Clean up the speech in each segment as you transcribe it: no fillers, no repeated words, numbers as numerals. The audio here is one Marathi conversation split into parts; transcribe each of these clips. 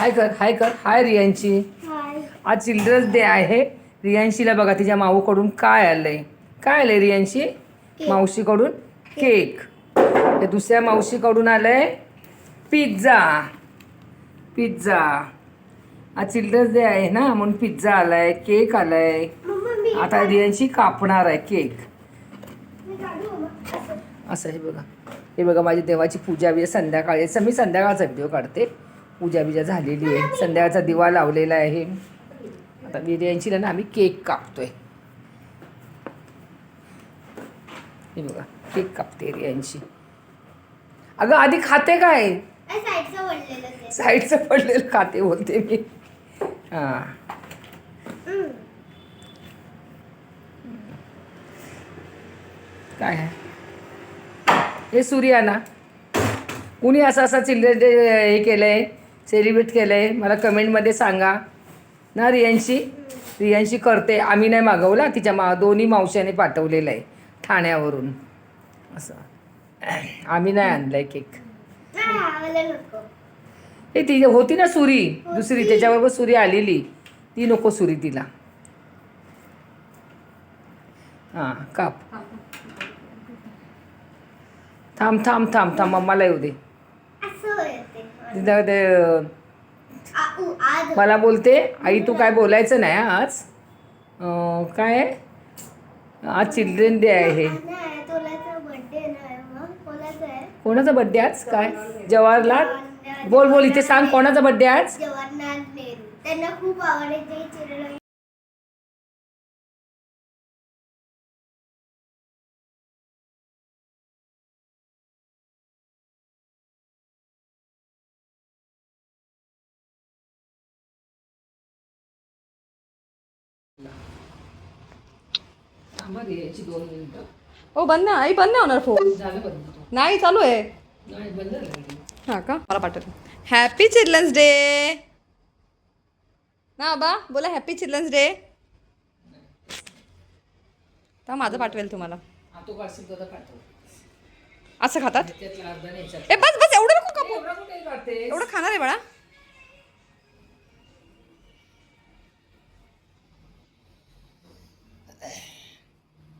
हाय कर. हाय रियांशी. आज चिल्ड्रन्स डे आहे. रियांशीला बघा तिच्या माऊकडून काय आलंय रियांशी? मावशीकडून केक. ते दुसऱ्या मावशीकडून आलंय पिझ्झा. आज चिल्ड्रन्स डे आहे ना, म्हणून पिझ्झा आलाय, केक आलाय. आता रियांशी कापणार आहे केक. असं आहे बघा. हे बघा माझी देवाची पूजा बी संध्याकाळी. मी संध्याकाळचा व्हिडिओ काढते. पूजा बिजा झालेली आहे. संध्याकाळचा दिवा लावलेला आहे. आता रियांशीला ना आम्ही केक कापतोय. हे बघा केक कापते रियांशी. अगं आधी खाते काय? साईडचं पडलेलं खाते बोलते मी. हां काय आहे हे? सूर्याना कुणी असा चिल्ड्रन डे हे केलं आहे, सेलिब्रेट केलं आहे? मला कमेंटमध्ये सांगा ना. रियांशी करते. आम्ही नाही मागवला, तिच्या दोन्ही मावशाने पाठवलेलं आहे ठाण्यावरून. असं आम्ही नाही आणलं आहे केक. हे ती होती ना सुरी दुसरी, त्याच्याबरोबर सुरी आलेली, ती नको सुरी तिला. हां काप. थांब मम्माला येऊ दे. मला बोलते आई तू काय बोलायचं नाही आज. काय आहे आज? चिल्ड्रन डे आहे. कोणाचा बड्डे आज? काय जवाहरलाल? बोल इथे सांग कोणाचा बड्डे आज? जवाहरलाल नेहरू. त्यांना खूप आवडायचे चिल्ड्रन. याची 2 मिनिटं. हो बंद नाही आई, बंद नाही होणार फोन. झालं बंद. नाही चालू आहे. नाही बंद झालं. हां का? मला पाठवलं. हॅपी चिल्ड्रन्स डे ना बा, बोला हॅपी चिल्ड्रन्स डे. तर माझं पाठवेल तुम्हाला. तो काढशील तुला पाठव. असं खातात? त्यातला अर्धा नाही याच्यात. ए बस एवढं नको कापू. एवढा कुठे काढते? एवढं खाणार आहे बाळा?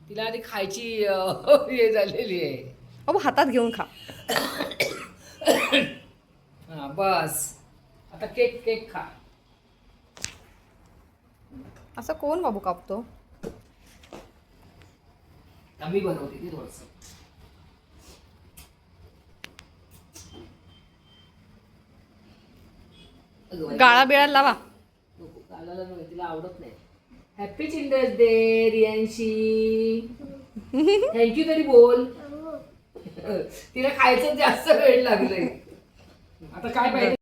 तिला आधी खायची हे झालेली आहे. अहो हातात घेऊन खा. हां बस आता केक खा. असं कोण बाबू कापतो? आम्ही बनवते ती थोडंसं. गाळा बिळा लावा. कालाला नाही, तिला आवडत नाही. Happy children's day Riyanshi. Thank you तरी बोल. तिला खायचं जास्त वेळ लागलंय. आता काय पाहिजे?